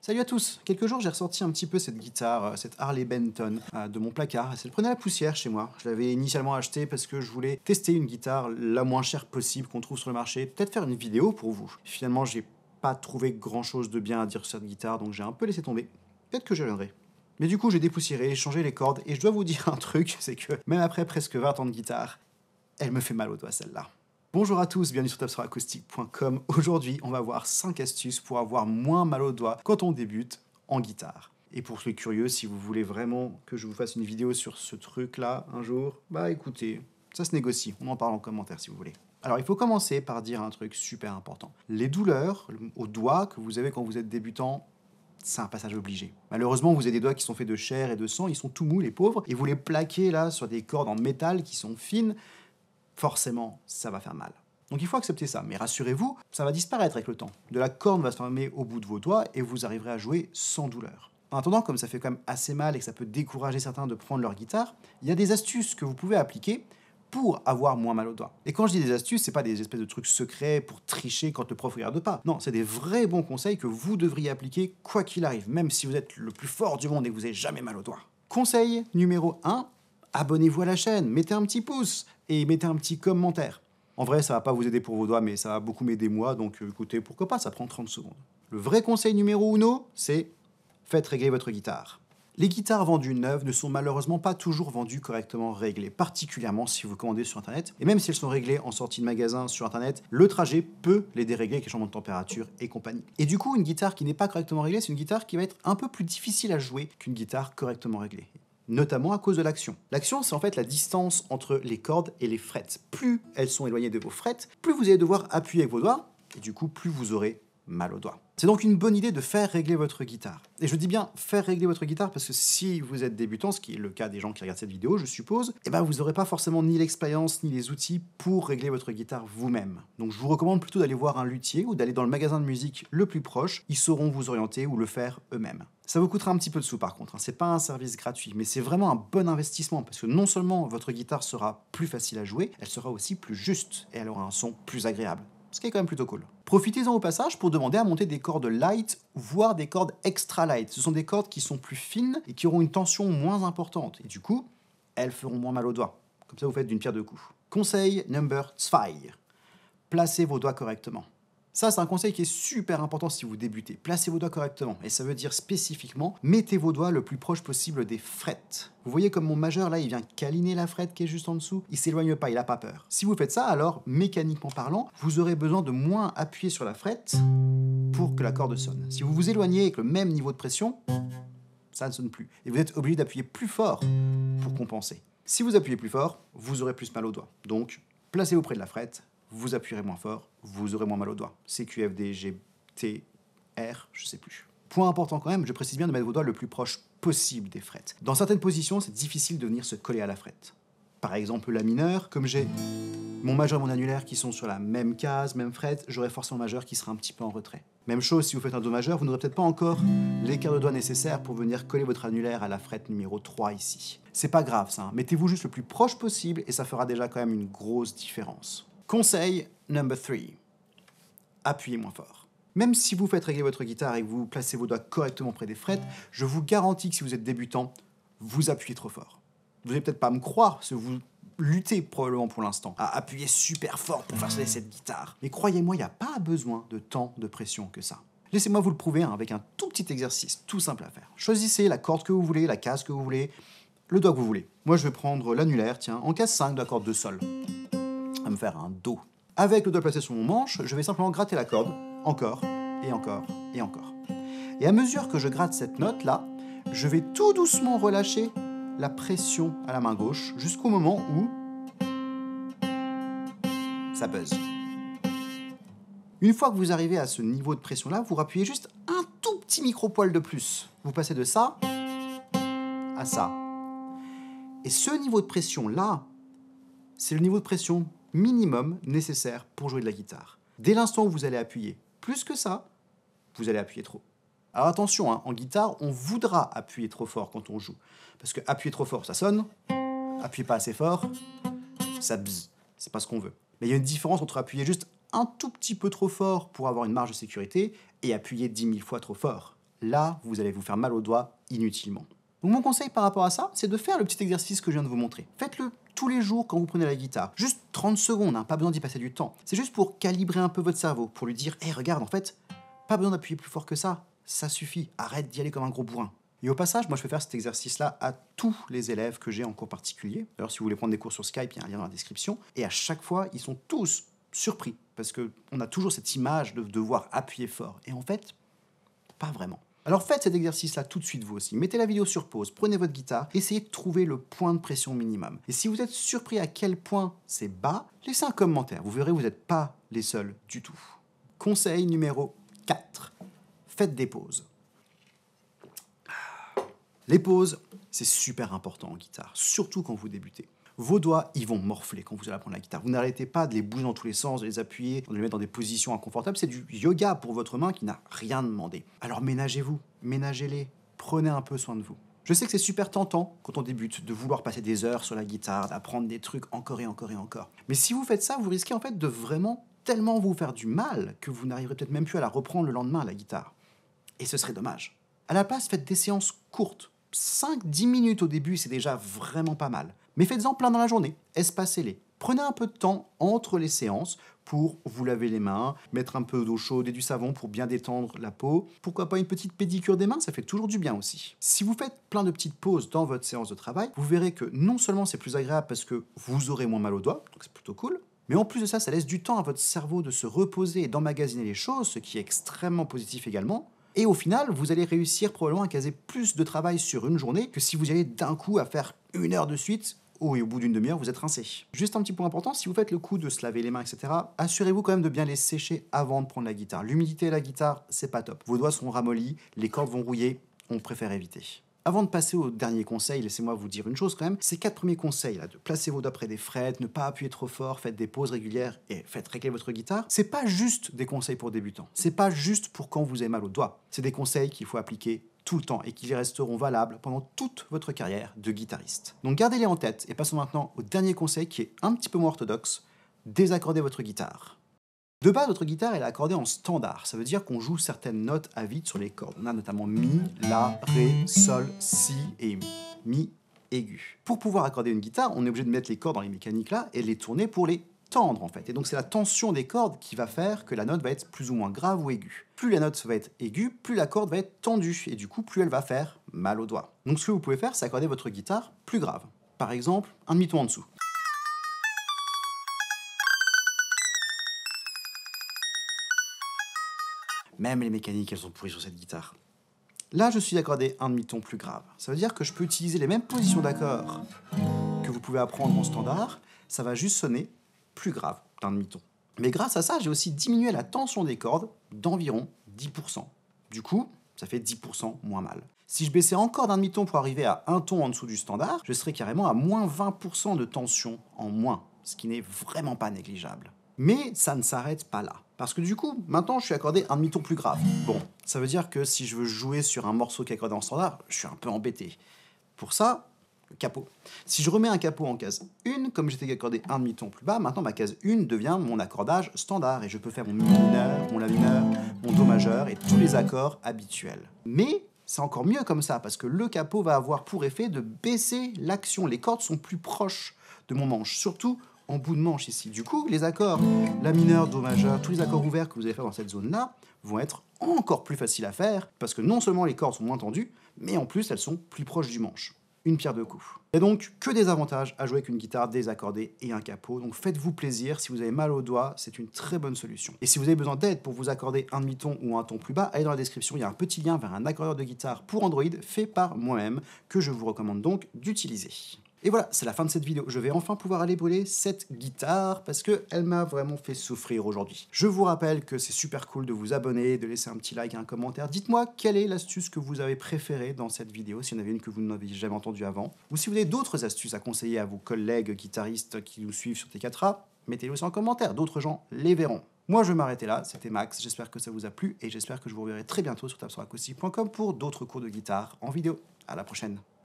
Salut à tous! Quelques jours, j'ai ressorti un petit peu cette guitare, cette Harley Benton de mon placard. Elle prenait la poussière chez moi. Je l'avais initialement achetée parce que je voulais tester une guitare la moins chère possible qu'on trouve sur le marché. Peut-être faire une vidéo pour vous. Finalement, j'ai pas trouvé grand chose de bien à dire sur cette guitare, donc j'ai un peu laissé tomber. Peut-être que j'y reviendrai. Mais du coup, j'ai dépoussiéré, changé les cordes, et je dois vous dire un truc, c'est que même après presque 20 ans de guitare, elle me fait mal aux doigts celle-là. Bonjour à tous, bienvenue sur tapsuracoustique.com. Aujourd'hui, on va voir 5 astuces pour avoir moins mal aux doigts quand on débute en guitare. Et pour les curieux, si vous voulez vraiment que je vous fasse une vidéo sur ce truc-là un jour, bah écoutez, ça se négocie, on en parle en commentaire si vous voulez. Alors il faut commencer par dire un truc super important. Les douleurs aux doigts que vous avez quand vous êtes débutant, c'est un passage obligé. Malheureusement, vous avez des doigts qui sont faits de chair et de sang, ils sont tout mous les pauvres, et vous les plaquez là sur des cordes en métal qui sont fines, forcément, ça va faire mal. Donc il faut accepter ça, mais rassurez-vous, ça va disparaître avec le temps. De la corne va se former au bout de vos doigts et vous arriverez à jouer sans douleur. En attendant, comme ça fait quand même assez mal et que ça peut décourager certains de prendre leur guitare, il y a des astuces que vous pouvez appliquer pour avoir moins mal aux doigts. Et quand je dis des astuces, c'est pas des espèces de trucs secrets pour tricher quand le prof regarde pas. Non, c'est des vrais bons conseils que vous devriez appliquer quoi qu'il arrive, même si vous êtes le plus fort du monde et que vous n'avez jamais mal aux doigts. Conseil numéro 1, abonnez-vous à la chaîne, mettez un petit pouce et mettez un petit commentaire. En vrai, ça va pas vous aider pour vos doigts, mais ça va beaucoup m'aider moi, donc écoutez, pourquoi pas, ça prend 30 secondes. Le vrai conseil numéro 1, c'est faites régler votre guitare. Les guitares vendues neuves ne sont malheureusement pas toujours vendues correctement réglées, particulièrement si vous commandez sur internet. Et même si elles sont réglées en sortie de magasin sur internet, le trajet peut les dérégler avec les changements de température et compagnie. Et du coup, une guitare qui n'est pas correctement réglée, c'est une guitare qui va être un peu plus difficile à jouer qu'une guitare correctement réglée. Notamment à cause de l'action. L'action, c'est en fait la distance entre les cordes et les frettes. Plus elles sont éloignées de vos frettes, plus vous allez devoir appuyer avec vos doigts, et du coup, plus vous aurez mal aux doigts. C'est donc une bonne idée de faire régler votre guitare. Et je dis bien faire régler votre guitare parce que si vous êtes débutant, ce qui est le cas des gens qui regardent cette vidéo, je suppose, eh ben vous n'aurez pas forcément ni l'expérience ni les outils pour régler votre guitare vous-même. Donc je vous recommande plutôt d'aller voir un luthier ou d'aller dans le magasin de musique le plus proche, ils sauront vous orienter ou le faire eux-mêmes. Ça vous coûtera un petit peu de sous par contre, c'est pas un service gratuit, mais c'est vraiment un bon investissement parce que non seulement votre guitare sera plus facile à jouer, elle sera aussi plus juste et elle aura un son plus agréable. Ce qui est quand même plutôt cool. Profitez-en au passage pour demander à monter des cordes light, voire des cordes extra light. Ce sont des cordes qui sont plus fines et qui auront une tension moins importante. Et du coup, elles feront moins mal aux doigts. Comme ça, vous faites d'une pierre deux coups. Conseil number 2. Placez vos doigts correctement. Ça, c'est un conseil qui est super important si vous débutez. Placez vos doigts correctement. Et ça veut dire spécifiquement, mettez vos doigts le plus proche possible des frettes. Vous voyez comme mon majeur, là, il vient câliner la frette qui est juste en dessous. Il s'éloigne pas, il n'a pas peur. Si vous faites ça, alors, mécaniquement parlant, vous aurez besoin de moins appuyer sur la frette pour que la corde sonne. Si vous vous éloignez avec le même niveau de pression, ça ne sonne plus. Et vous êtes obligé d'appuyer plus fort pour compenser. Si vous appuyez plus fort, vous aurez plus mal aux doigts. Donc, placez-vous près de la frette, vous appuierez moins fort, vous aurez moins mal aux doigts. CQFD, G, T, R, je sais plus. Point important quand même, je précise bien de mettre vos doigts le plus proche possible des frettes. Dans certaines positions, c'est difficile de venir se coller à la frette. Par exemple, la mineure, comme j'ai mon majeur et mon annulaire qui sont sur la même case, même frette, j'aurai forcément le majeur qui sera un petit peu en retrait. Même chose, si vous faites un do majeur, vous n'aurez peut-être pas encore l'écart de doigt nécessaire pour venir coller votre annulaire à la frette numéro 3 ici. C'est pas grave ça, hein. Mettez-vous juste le plus proche possible et ça fera déjà quand même une grosse différence. Conseil number 3. Appuyez moins fort. Même si vous faites régler votre guitare et que vous placez vos doigts correctement près des frettes, je vous garantis que si vous êtes débutant, vous appuyez trop fort. Vous n'allez peut-être pas me croire, parce que vous luttez probablement pour l'instant à appuyer super fort pour faire sonner cette guitare. Mais croyez-moi, il n'y a pas besoin de tant de pression que ça. Laissez-moi vous le prouver avec un tout petit exercice, tout simple à faire. Choisissez la corde que vous voulez, la case que vous voulez, le doigt que vous voulez. Moi, je vais prendre l'annulaire, tiens, en case 5 de la corde de sol. À me faire un do. Avec le doigt placé sur mon manche, je vais simplement gratter la corde, encore, et encore, et encore. Et à mesure que je gratte cette note-là, je vais tout doucement relâcher la pression à la main gauche, jusqu'au moment où ça buzz. Une fois que vous arrivez à ce niveau de pression-là, vous rappuyez juste un tout petit micro-poil de plus. Vous passez de ça à ça. Et ce niveau de pression-là, c'est le niveau de pression minimum nécessaire pour jouer de la guitare. Dès l'instant où vous allez appuyer plus que ça, vous allez appuyer trop. Alors attention, hein, en guitare, on voudra appuyer trop fort quand on joue. Parce que appuyer trop fort, ça sonne. Appuyer pas assez fort, ça bzz. C'est pas ce qu'on veut. Mais il y a une différence entre appuyer juste un tout petit peu trop fort pour avoir une marge de sécurité et appuyer 10 000 fois trop fort. là, vous allez vous faire mal aux doigts inutilement. Donc mon conseil par rapport à ça, c'est de faire le petit exercice que je viens de vous montrer. Faites-le tous les jours quand vous prenez la guitare. Juste 30 secondes, hein, pas besoin d'y passer du temps. C'est juste pour calibrer un peu votre cerveau, pour lui dire « Hey, regarde, en fait, pas besoin d'appuyer plus fort que ça suffit, arrête d'y aller comme un gros bourrin. » Et au passage, moi je fais faire cet exercice-là à tous les élèves que j'ai en cours particulier. D'ailleurs, si vous voulez prendre des cours sur Skype, il y a un lien dans la description. Et à chaque fois, ils sont tous surpris, parce qu'on a toujours cette image de devoir appuyer fort. Et en fait, pas vraiment. Alors faites cet exercice-là tout de suite vous aussi. Mettez la vidéo sur pause, prenez votre guitare, essayez de trouver le point de pression minimum. Et si vous êtes surpris à quel point c'est bas, laissez un commentaire. Vous verrez, vous n'êtes pas les seuls du tout. Conseil numéro 4. Faites des pauses. Les pauses, c'est super important en guitare, surtout quand vous débutez. Vos doigts, ils vont morfler quand vous allez apprendre la guitare. Vous n'arrêtez pas de les bouger dans tous les sens, de les appuyer, de les mettre dans des positions inconfortables. C'est du yoga pour votre main qui n'a rien demandé. Alors ménagez-vous, ménagez-les, prenez un peu soin de vous. Je sais que c'est super tentant quand on débute de vouloir passer des heures sur la guitare, d'apprendre des trucs encore et encore et encore. Mais si vous faites ça, vous risquez en fait de vraiment tellement vous faire du mal que vous n'arriverez peut-être même plus à la reprendre le lendemain, la guitare. Et ce serait dommage. À la place, faites des séances courtes. 5-10 minutes au début, c'est déjà vraiment pas mal. Mais faites-en plein dans la journée, espacez-les. Prenez un peu de temps entre les séances pour vous laver les mains, mettre un peu d'eau chaude et du savon pour bien détendre la peau. Pourquoi pas une petite pédicure des mains, ça fait toujours du bien aussi. Si vous faites plein de petites pauses dans votre séance de travail, vous verrez que non seulement c'est plus agréable parce que vous aurez moins mal aux doigts, donc c'est plutôt cool, mais en plus de ça, ça laisse du temps à votre cerveau de se reposer et d'emmagasiner les choses, ce qui est extrêmement positif également. Et au final, vous allez réussir probablement à caser plus de travail sur une journée que si vous y allez d'un coup à faire 1 heure de suite. Oh, et au bout d'une demi-heure, vous êtes rincé. Juste un petit point important, si vous faites le coup de se laver les mains, etc., assurez-vous quand même de bien les sécher avant de prendre la guitare. L'humidité de la guitare, c'est pas top. Vos doigts sont ramollis, les cordes vont rouiller, on préfère éviter. Avant de passer au dernier conseil, laissez-moi vous dire une chose quand même. Ces 4 premiers conseils, là, de placer vos doigts près des frettes, ne pas appuyer trop fort, faites des pauses régulières et faites régler votre guitare, c'est pas juste des conseils pour débutants. C'est pas juste pour quand vous avez mal aux doigts. C'est des conseils qu'il faut appliquer tout le temps et qui resteront valables pendant toute votre carrière de guitariste. Donc gardez-les en tête et passons maintenant au dernier conseil qui est un petit peu moins orthodoxe, désaccordez votre guitare. De base, votre guitare elle est accordée en standard. Ça veut dire qu'on joue certaines notes à vide sur les cordes. On a notamment Mi, La, Ré, Sol, Si et Mi aigu. Pour pouvoir accorder une guitare, on est obligé de mettre les cordes dans les mécaniques là et les tourner pour les tendre en fait. Et donc c'est la tension des cordes qui va faire que la note va être plus ou moins grave ou aiguë. Plus la note va être aiguë, plus la corde va être tendue et du coup plus elle va faire mal aux doigts. Donc ce que vous pouvez faire, c'est accorder votre guitare plus grave. Par exemple, un demi-ton en dessous. Même les mécaniques, elles sont pourries sur cette guitare. Là, je suis accordé un demi-ton plus grave. Ça veut dire que je peux utiliser les mêmes positions d'accords que vous pouvez apprendre en standard. Ça va juste sonner plus grave d'un demi-ton. Mais grâce à ça, j'ai aussi diminué la tension des cordes d'environ 10%. Du coup, ça fait 10% moins mal. Si je baissais encore d'un demi-ton pour arriver à un ton en dessous du standard, je serais carrément à moins 20% de tension en moins, ce qui n'est vraiment pas négligeable. Mais ça ne s'arrête pas là. Parce que du coup, maintenant, je suis accordé un demi-ton plus grave. Bon, ça veut dire que si je veux jouer sur un morceau qui est accordé en standard, je suis un peu embêté. Pour ça, le capot. Si je remets un capot en case 1, comme j'étais accordé un demi-ton plus bas, maintenant ma case 1 devient mon accordage standard et je peux faire mon mi mineur, mon la mineur, mon do majeur et tous les accords habituels. Mais c'est encore mieux comme ça parce que le capot va avoir pour effet de baisser l'action. Les cordes sont plus proches de mon manche, surtout en bout de manche ici. Du coup, les accords la mineur, do majeur, tous les accords ouverts que vous allez faire dans cette zone-là vont être encore plus faciles à faire parce que non seulement les cordes sont moins tendues, mais en plus elles sont plus proches du manche. Une pierre deux coups. Il y a donc que des avantages à jouer avec une guitare désaccordée et un capot, donc faites-vous plaisir, si vous avez mal aux doigts, c'est une très bonne solution. Et si vous avez besoin d'aide pour vous accorder un demi-ton ou un ton plus bas, allez dans la description, il y a un petit lien vers un accordeur de guitare pour Android fait par moi-même, que je vous recommande donc d'utiliser. Et voilà, c'est la fin de cette vidéo. Je vais enfin pouvoir aller brûler cette guitare parce qu'elle m'a vraiment fait souffrir aujourd'hui. Je vous rappelle que c'est super cool de vous abonner, de laisser un petit like et un commentaire. Dites-moi quelle est l'astuce que vous avez préférée dans cette vidéo, s'il y en avait une que vous n'aviez jamais entendue avant. Ou si vous avez d'autres astuces à conseiller à vos collègues guitaristes qui nous suivent sur T4A, mettez-les aussi en commentaire, d'autres gens les verront. Moi, je vais m'arrêter là, c'était Max, j'espère que ça vous a plu et j'esperacoustique.com pour d'autres cours de guitare en vidéo. À la prochaine.